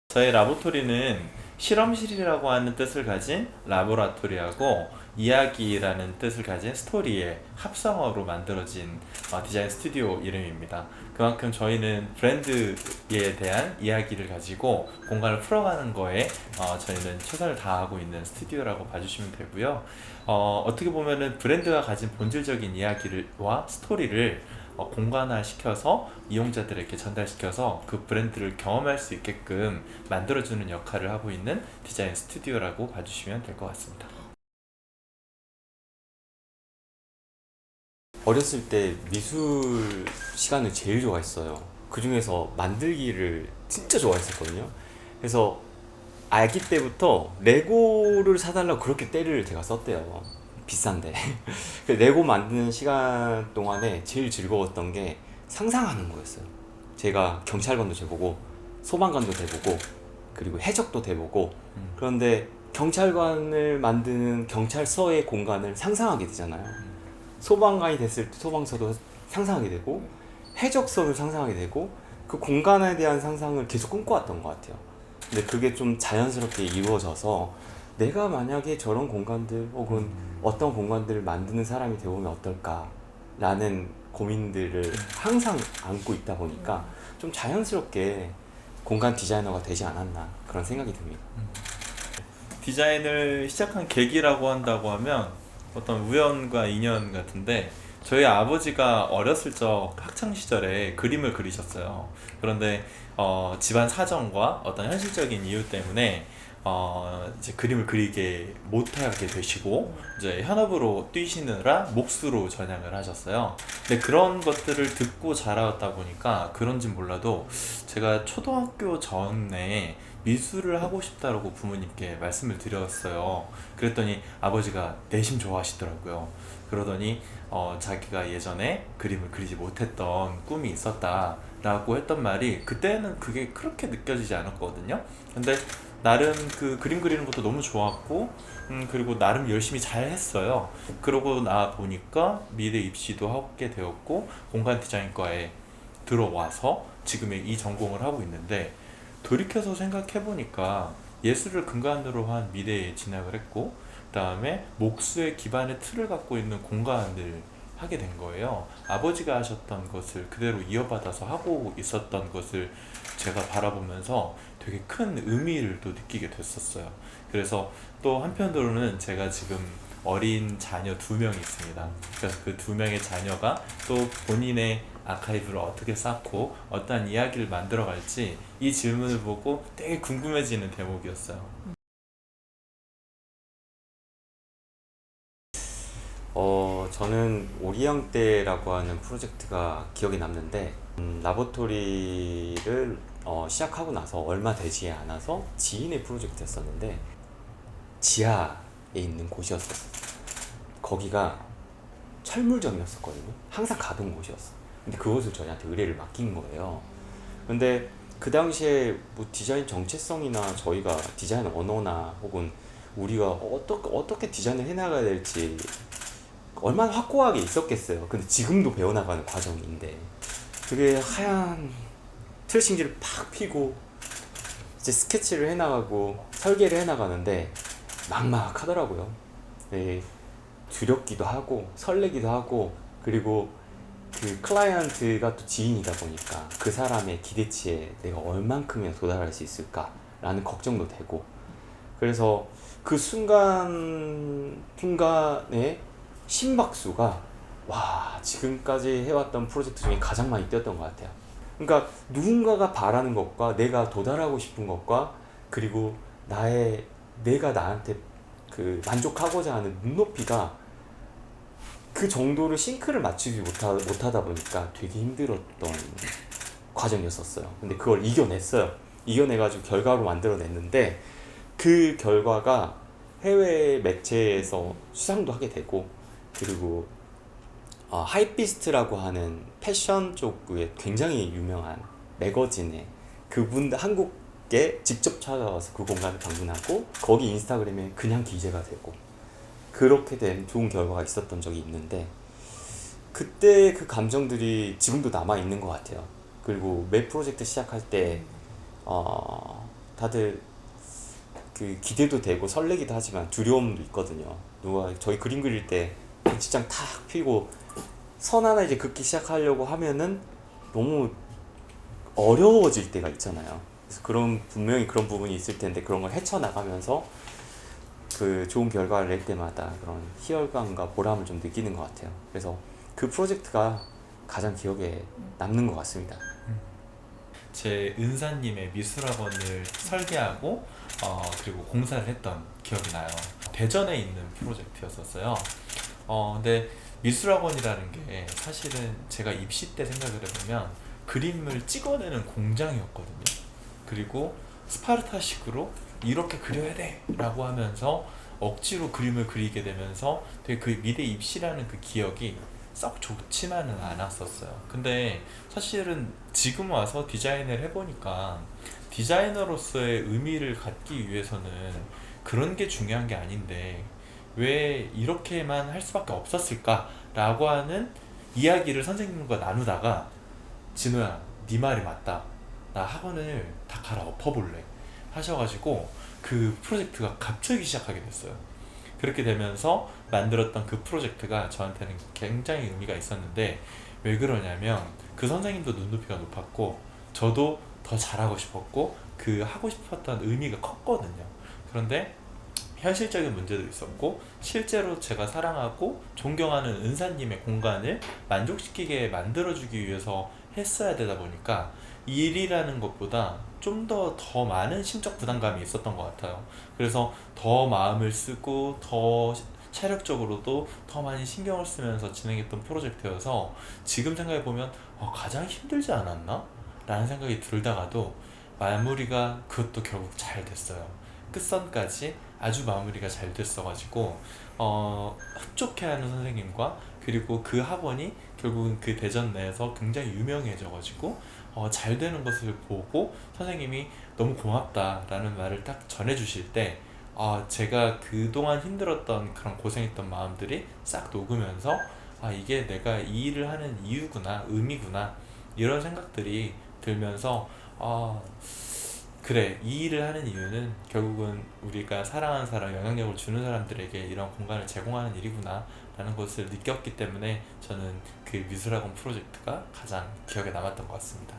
저희 라보토리는 실험실이라고 하는 뜻을 가진 라보라토리하고 이야기라는 뜻을 가진 스토리의 합성어로 만들어진 디자인 스튜디오 이름입니다. 그만큼 저희는 브랜드에 대한 이야기를 가지고 공간을 풀어가는 거에 저희는 최선을 다하고 있는 스튜디오라고 봐주시면 되고요. 어떻게 보면은 브랜드가 가진 본질적인 이야기와 스토리를 공간화 시켜서 이용자들에게 전달시켜서 그 브랜드를 경험할 수 있게끔 만들어주는 역할을 하고 있는 디자인 스튜디오라고 봐주시면 될 것 같습니다. 어렸을 때 미술 시간을 제일 좋아했어요. 그 중에서 만들기를 진짜 좋아했었거든요. 그래서 아기 때부터 레고를 사달라고 그렇게 떼를 제가 썼대요. 비싼데. 그 레고 만드는 시간 동안에 제일 즐거웠던 게 상상하는 거였어요. 제가 경찰관도 돼보고, 소방관도 돼보고, 그리고 해적도 돼보고, 그런데 경찰관을 만드는 경찰서의 공간을 상상하게 되잖아요. 소방관이 됐을 때 소방서도 상상하게 되고 해적서를 상상하게 되고 그 공간에 대한 상상을 계속 꿈꿔왔던 것 같아요. 근데 그게 좀 자연스럽게 이루어져서 내가 만약에 저런 공간들 혹은 어떤 공간들을 만드는 사람이 되어보면 어떨까라는 고민들을 항상 안고 있다 보니까 좀 자연스럽게 공간 디자이너가 되지 않았나 그런 생각이 듭니다. 디자인을 시작한 계기라고 한다고 하면 어떤 우연과 인연 같은데, 저희 아버지가 어렸을 적 학창 시절에 그림을 그리셨어요. 그런데 집안 사정과 어떤 현실적인 이유 때문에 이제 그림을 그리게 못하게 되시고 이제 현업으로 뛰시느라 몫으로 전향을 하셨어요. 근데 그런 것들을 듣고 자라왔다 보니까 그런진 몰라도 제가 초등학교 전에 미술을 하고 싶다라고 부모님께 말씀을 드렸어요. 그랬더니 아버지가 내심 좋아하시더라고요. 그러더니 자기가 예전에 그림을 그리지 못했던 꿈이 있었다라고 했던 말이, 그때는 그게 그렇게 느껴지지 않았거든요. 근데 나름 그 그림 그리는 것도 너무 좋았고, 그리고 나름 열심히 잘 했어요. 그러고 나 보니까 미래 입시도 하게 되었고 공간 디자인과에 들어와서 지금의 이 전공을 하고 있는데, 돌이켜서 생각해 보니까 예술을 근간으로 한 미래에 진학을 했고, 그다음에 목수의 기반의 틀을 갖고 있는 공간을 하게 된 거예요. 아버지가 하셨던 것을 그대로 이어받아서 하고 있었던 것을 제가 바라보면서 되게 큰 의미를 또 느끼게 됐었어요. 그래서 또 한편으로는 제가 지금 어린 자녀 두 명이 있습니다. 그래서 그 두 명의 자녀가 또 본인의 아카이브를 어떻게 쌓고 어떠한 이야기를 만들어 갈지, 이 질문을 보고 되게 궁금해지는 대목이었어요. 저는 오리영 때라고 하는 프로젝트가 기억에 남는데, 라보토리를 시작하고 나서 얼마 되지 않아서 지인의 프로젝트였었는데, 지하에 있는 곳이었어요. 거기가 철물점이었었거든요. 항상 가던 곳이었어. 근데 그곳을 저희한테 의뢰를 맡긴 거예요. 근데 그 당시에 뭐 디자인 정체성이나 저희가 디자인 언어나 혹은 우리가 어떻게 디자인을 해나가야 될지 얼마나 확고하게 있었겠어요. 근데 지금도 배워나가는 과정인데 그게 하얀 트레싱지를 팍 피고 이제 스케치를 해나가고 설계를 해나가는데 막막하더라고요. 네, 두렵기도 하고 설레기도 하고, 그리고 그 클라이언트가 또 지인이다 보니까 그 사람의 기대치에 내가 얼만큼이나 도달할 수 있을까라는 걱정도 되고, 그래서 그 순간에 심박수가 와 지금까지 해왔던 프로젝트 중에 가장 많이 뛰었던 것 같아요. 그러니까 누군가가 바라는 것과 내가 도달하고 싶은 것과, 그리고 내가 나한테 그 만족하고자 하는 눈높이가 그 정도로 싱크를 맞추지 못하다 보니까 되게 힘들었던 과정이었었어요. 근데 그걸 이겨냈어요. 이겨내가지고 결과로 만들어냈는데 그 결과가 해외 매체에서 수상도 하게 되고, 그리고 하이피스트라고 하는 패션 쪽에 굉장히 유명한 매거진에 한국에 직접 찾아와서 그 공간을 방문하고 거기 인스타그램에 그냥 기재가 되고, 그렇게 된 좋은 결과가 있었던 적이 있는데 그때 그 감정들이 지금도 남아 있는 것 같아요. 그리고 매 프로젝트 시작할 때 다들 그 기대도 되고 설레기도 하지만 두려움도 있거든요. 누가 저희 그림 그릴 때 백지장 탁 펴고 선 하나 이제 긋기 시작하려고 하면은 너무 어려워질 때가 있잖아요. 그래서 분명히 그런 부분이 있을 텐데 그런 걸 헤쳐나가면서 그 좋은 결과를 낼 때마다 그런 희열감과 보람을 좀 느끼는 것 같아요. 그래서 그 프로젝트가 가장 기억에 남는 것 같습니다. 제 은사님의 미술학원을 설계하고 그리고 공사를 했던 기억이 나요. 대전에 있는 프로젝트였었어요. 근데 미술학원이라는 게 사실은 제가 입시 때 생각을 해보면 그림을 찍어내는 공장이었거든요. 그리고 스파르타식으로 이렇게 그려야 돼 라고 하면서 억지로 그림을 그리게 되면서 되게 그 미대 입시라는 그 기억이 썩 좋지만은 않았었어요. 근데 사실은 지금 와서 디자인을 해보니까 디자이너로서의 의미를 갖기 위해서는 그런 게 중요한 게 아닌데 왜 이렇게만 할 수밖에 없었을까라고 하는 이야기를 선생님과 나누다가 진호야, 네 말이 맞다. 나 학원을 다 갈아엎어 볼래. 하셔가지고 그 프로젝트가 갑자기 시작하게 됐어요. 그렇게 되면서 만들었던 그 프로젝트가 저한테는 굉장히 의미가 있었는데 왜 그러냐면 그 선생님도 눈높이가 높았고 저도 더 잘하고 싶었고 그 하고 싶었던 의미가 컸거든요. 그런데 현실적인 문제도 있었고 실제로 제가 사랑하고 존경하는 은사님의 공간을 만족시키게 만들어주기 위해서 했어야 되다 보니까 일이라는 것보다 좀 더 많은 심적 부담감이 있었던 것 같아요. 그래서 더 마음을 쓰고 더 체력적으로도 더 많이 신경을 쓰면서 진행했던 프로젝트여서 지금 생각해보면 가장 힘들지 않았나? 라는 생각이 들다가도 마무리가 그것도 결국 잘 됐어요. 끝선까지 아주 마무리가 잘 됐어가지고 흡족해하는 선생님과 그리고 그 학원이 결국은 그 대전 내에서 굉장히 유명해져가지고 잘 되는 것을 보고 선생님이 너무 고맙다라는 말을 딱 전해주실 때 제가 그동안 힘들었던 그런 고생했던 마음들이 싹 녹으면서 이게 내가 이 일을 하는 이유구나 의미구나 이런 생각들이 들면서 그래, 이 일을 하는 이유는 결국은 우리가 사랑하는 사람, 영향력을 주는 사람들에게 이런 공간을 제공하는 일이구나 라는 것을 느꼈기 때문에 저는 그 미술학원 프로젝트가 가장 기억에 남았던 것 같습니다.